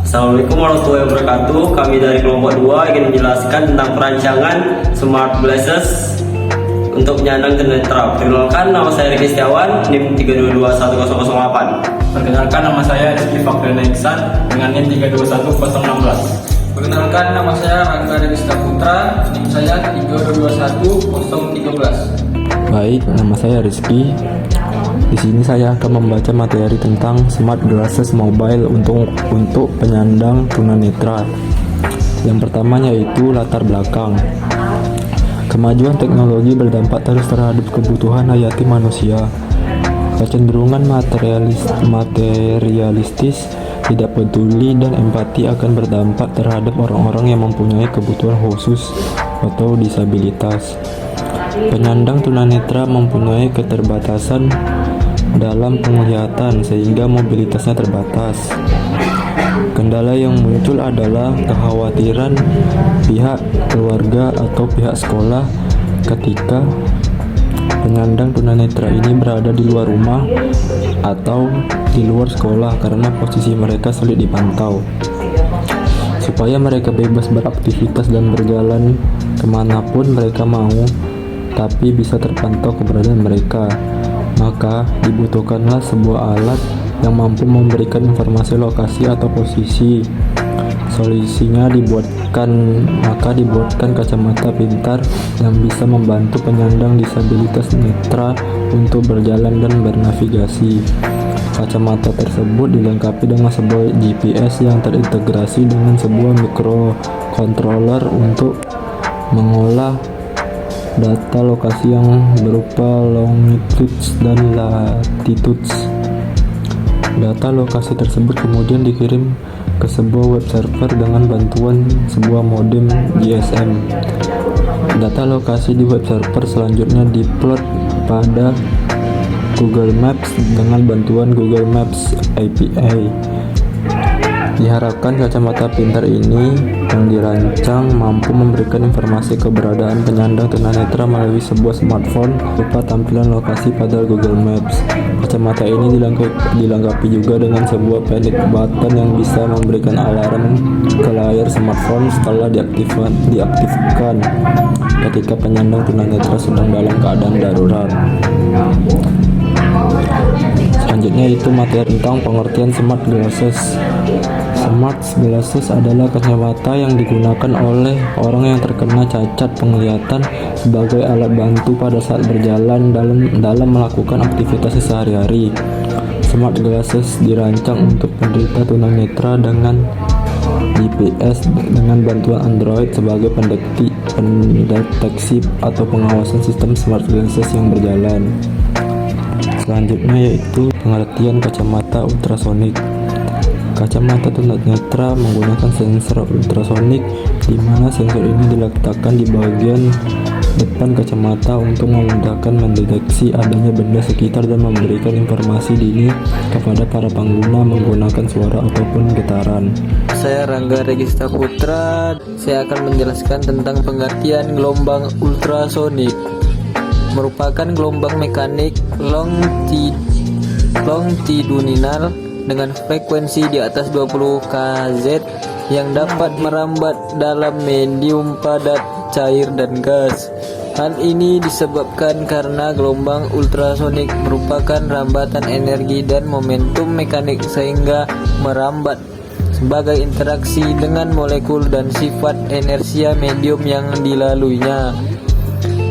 Assalamualaikum warahmatullahi wabarakatuh. Kami dari kelompok 2 ingin menjelaskan tentang perancangan smart glasses untuk penyandang tunanetra. Perkenalkan, nama saya Riki Setiawan, NIM 3221008. Perkenalkan, nama saya Rizky Fakriana Iksan dengan NIM 321016. Perkenalkan, nama saya Rangga Devista Putra, NIM saya 3221013. Baik, nama saya Rizky. Di sini saya akan membaca materi tentang smart glasses mobile untuk penyandang tunanetra. Yang pertama yaitu latar belakang. Kemajuan teknologi berdampak terus terhadap kebutuhan hayati manusia. Kecenderungan materialistis, tidak peduli dan empati akan berdampak terhadap orang-orang yang mempunyai kebutuhan khusus atau disabilitas. Penyandang tunanetra mempunyai keterbatasan dalam penglihatan sehingga mobilitasnya terbatas. Kendala yang muncul adalah kekhawatiran pihak keluarga atau pihak sekolah ketika penyandang tunanetra ini berada di luar rumah atau di luar sekolah karena posisi mereka sulit dipantau. Supaya mereka bebas beraktivitas dan berjalan kemanapun mereka mau, tapi bisa terpantau keberadaan mereka, maka dibutuhkanlah sebuah alat yang mampu memberikan informasi lokasi atau posisi. Solusinya dibuatkan kacamata pintar yang bisa membantu penyandang disabilitas netra untuk berjalan dan bernavigasi. Kacamata tersebut dilengkapi dengan sebuah GPS yang terintegrasi dengan sebuah microcontroller untuk mengolah data lokasi yang berupa longitudes dan latitudes. Data lokasi tersebut kemudian dikirim ke sebuah web server dengan bantuan sebuah modem GSM. Data lokasi di web server selanjutnya diplot pada Google Maps dengan bantuan Google Maps API. Diharapkan kacamata pintar ini yang dirancang mampu memberikan informasi keberadaan penyandang tunanetra melalui sebuah smartphone berupa tampilan lokasi pada Google Maps. Kacamata ini dilengkapi juga dengan sebuah panic button yang bisa memberikan alarm ke layar smartphone setelah diaktifkan ketika penyandang tunanetra sedang dalam keadaan darurat. Selanjutnya itu materi tentang pengertian smart glasses. Smart glasses adalah kacamata yang digunakan oleh orang yang terkena cacat penglihatan sebagai alat bantu pada saat berjalan dalam melakukan aktivitas sehari-hari. Smart glasses dirancang untuk penderita tunanetra dengan GPS dengan bantuan Android sebagai pendeteksi atau pengawasan sistem smart glasses yang berjalan. Selanjutnya yaitu pengertian kacamata ultrasonik. Kacamata tunanetra menggunakan sensor ultrasonik, di mana sensor ini diletakkan di bagian depan kacamata untuk memudahkan mendeteksi adanya benda sekitar dan memberikan informasi dini kepada para pengguna menggunakan suara ataupun getaran. Saya Rangga Regista Putra. Saya akan menjelaskan tentang pengertian gelombang ultrasonik. Merupakan gelombang mekanik longitudinal dengan frekuensi di atas 20 Kz yang dapat merambat dalam medium padat, cair, dan gas. Hal ini disebabkan karena gelombang ultrasonik merupakan rambatan energi dan momentum mekanik sehingga merambat sebagai interaksi dengan molekul dan sifat inersia medium yang dilaluinya.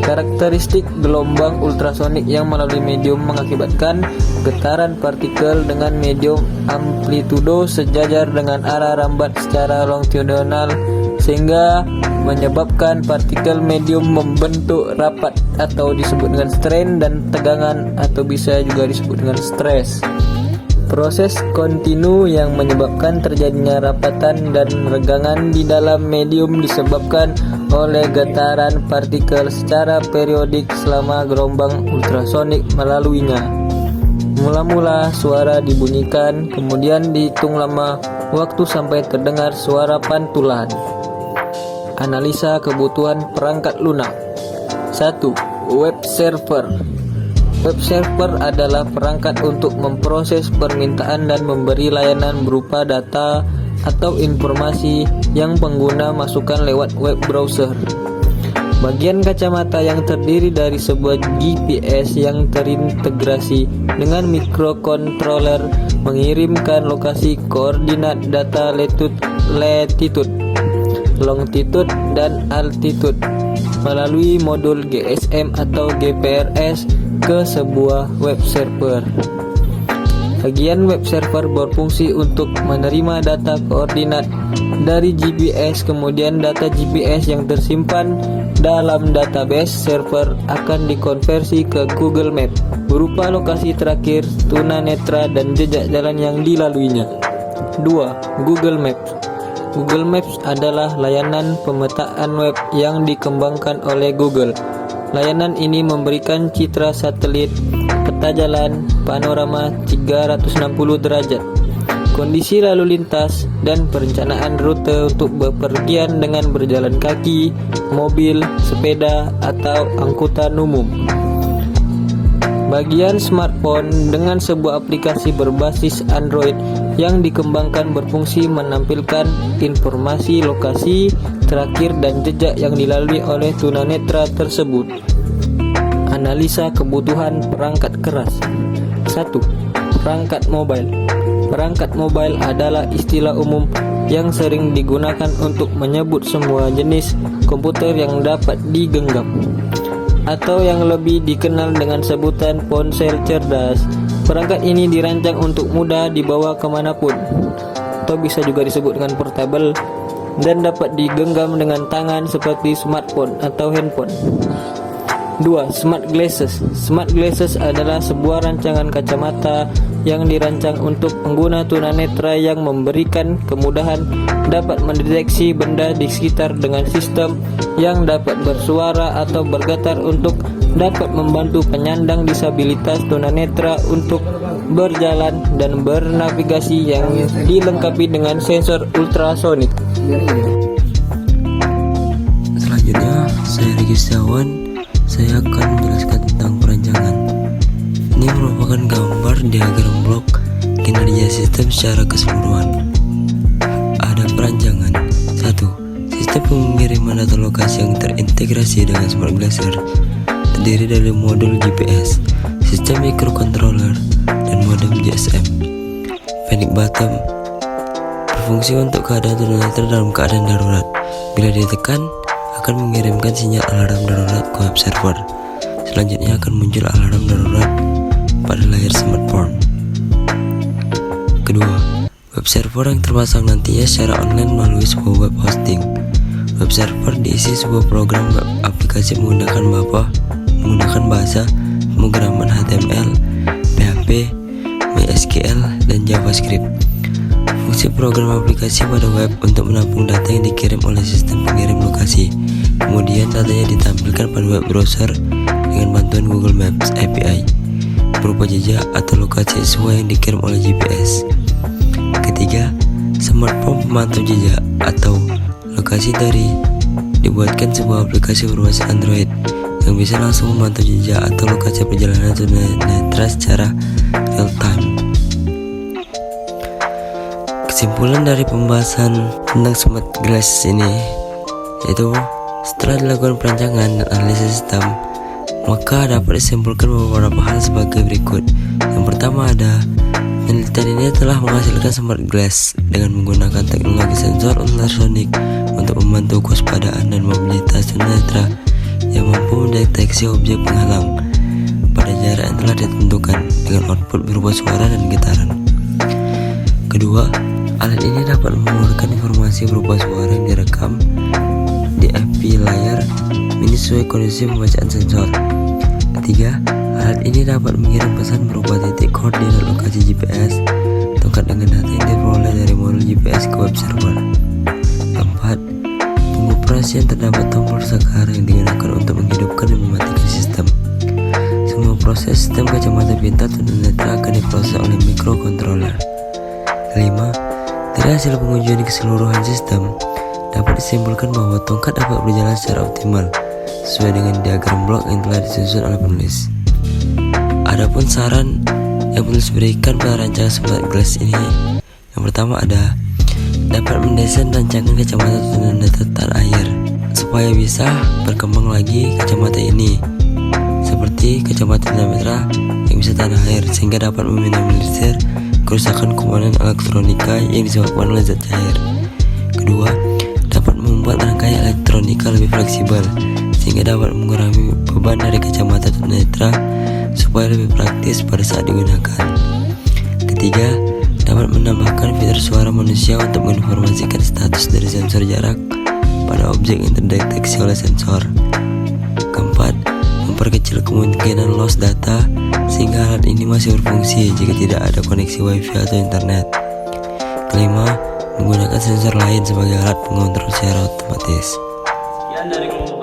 Karakteristik gelombang ultrasonik yang melalui medium mengakibatkan getaran partikel dengan medium amplitudo sejajar dengan arah rambat secara longitudinal sehingga menyebabkan partikel medium membentuk rapat atau disebut dengan strain dan tegangan atau bisa juga disebut dengan stres. Proses kontinu yang menyebabkan terjadinya rapatan dan regangan di dalam medium disebabkan oleh getaran partikel secara periodik selama gelombang ultrasonik melaluinya. Mula-mula suara dibunyikan, kemudian dihitung lama waktu sampai terdengar suara pantulan. Analisa kebutuhan perangkat lunak. 1. Web server. Web server adalah perangkat untuk memproses permintaan dan memberi layanan berupa data atau informasi yang pengguna masukkan lewat web browser. Bagian kacamata yang terdiri dari sebuah GPS yang terintegrasi dengan microcontroller mengirimkan lokasi koordinat data latitude, longitude, dan altitude melalui modul GSM atau GPRS ke sebuah web server. Bagian web server berfungsi untuk menerima data koordinat dari GPS, kemudian data GPS yang tersimpan dalam database server akan dikonversi ke Google Maps berupa lokasi terakhir tunanetra dan jejak jalan yang dilaluinya. 2. Google Maps. Google Maps adalah layanan pemetaan web yang dikembangkan oleh Google. Layanan ini memberikan citra satelit, peta jalan, panorama 360 derajat, kondisi lalu lintas, dan perencanaan rute untuk bepergian dengan berjalan kaki, mobil, sepeda, atau angkutan umum. Bagian smartphone dengan sebuah aplikasi berbasis Android yang dikembangkan berfungsi menampilkan informasi lokasi terakhir dan jejak yang dilalui oleh tunanetra tersebut. Analisa kebutuhan perangkat keras. 1. Perangkat mobile. Perangkat mobile adalah istilah umum yang sering digunakan untuk menyebut semua jenis komputer yang dapat digenggam, atau yang lebih dikenal dengan sebutan ponsel cerdas. Perangkat ini dirancang untuk mudah dibawa kemanapun, atau bisa juga disebut dengan portable, dan dapat digenggam dengan tangan seperti smartphone atau handphone. 2. Smart Glasses. Smart Glasses adalah sebuah rancangan kacamata yang dirancang untuk pengguna tunanetra yang memberikan kemudahan dapat mendeteksi benda di sekitar dengan sistem yang dapat bersuara atau bergetar untuk dapat membantu penyandang disabilitas tunanetra untuk berjalan dan bernavigasi yang dilengkapi dengan sensor ultrasonik. Selanjutnya, saya Riki Setiawan. Saya akan menjelaskan tentang perancangan. Ini merupakan gambar diagram blok kinerja sistem secara keseluruhan. Ada perancangan. 1. Sistem pengiriman data lokasi yang terintegrasi dengan Smart Glasses terdiri dari modul GPS, sistem microcontroller, dan modem GSM. Panic button berfungsi untuk keadaan tunanetra dalam keadaan darurat. Bila ditekan, akan mengirimkan sinyal alarm darurat ke web server. Selanjutnya akan muncul alarm darurat pada layar smartphone. Kedua, web server yang terpasang nantinya secara online melalui sebuah web hosting. Web server diisi sebuah program web aplikasi menggunakan bahasa pemrograman HTML, PHP, MySQL, dan JavaScript. Fungsi program aplikasi pada web untuk menampung data yang dikirim oleh sistem pengirim lokasi. Kemudian datanya ditampilkan pada web browser dengan bantuan Google Maps API berupa jejak atau lokasi sesuai yang dikirim oleh GPS. Ketiga, smartphone pemantau jejak atau lokasi dibuatkan sebuah aplikasi berbasis Android yang bisa langsung memantau jejak atau lokasi perjalanan tunanetra secara real time. Kesimpulan dari pembahasan tentang Smart Glasses ini yaitu setelah dilakukan perancangan dan analisis sistem, maka dapat disimpulkan beberapa hal sebagai berikut. Yang pertama ada penelitian ini telah menghasilkan Smart Glass dengan menggunakan teknologi sensor ultrasonik untuk membantu kewaspadaan dan mobilitas tunanetra yang mampu mendeteksi objek penghalang pada jarak yang telah ditentukan dengan output berupa suara dan getaran. Kedua, alat ini dapat mengeluarkan informasi berupa suara yang direkam di FP layar mini sesuai kondisi pembacaan sensor. Ketiga, alat ini dapat mengirim pesan berupa titik koordinat lokasi GPS, tongkat dengan data yang diperoleh dari modul GPS ke web server. Keempat, pengoperasian terdapat tombol sekarang yang digunakan untuk menghidupkan dan mematikan sistem. Semua proses sistem kacamata pintar tunanetra akan diproses oleh microcontroller. Kelima, dari hasil pengujian keseluruhan sistem dapat disimpulkan bahwa tongkat dapat berjalan secara optimal sesuai dengan diagram blok yang telah disusun oleh penulis. Adapun saran yang penulis berikan pada rancangan Smart Glass ini, yang pertama ada dapat mendesain rancangan kacamata tunanetra tanah air supaya bisa berkembang lagi kacamata ini, seperti kacamata tunanetra yang bisa tanah air, sehingga dapat meminimalisir kerusakan komponen elektronika yang disebabkan oleh zat cair. Kedua, dapat membuat rangkaian elektronika lebih fleksibel sehingga dapat mengurangi beban dari kacamata tunanetra supaya lebih praktis pada saat digunakan. Ketiga, dapat menambahkan fitur suara manusia untuk menginformasikan status dari sensor jarak pada objek yang terdeteksi oleh sensor. Keempat, memperkecil kemungkinan loss data sehingga alat ini masih berfungsi jika tidak ada koneksi wifi atau internet. Kelima, menggunakan sensor lain sebagai alat pengontrol secara otomatis. Sekian dari kelompok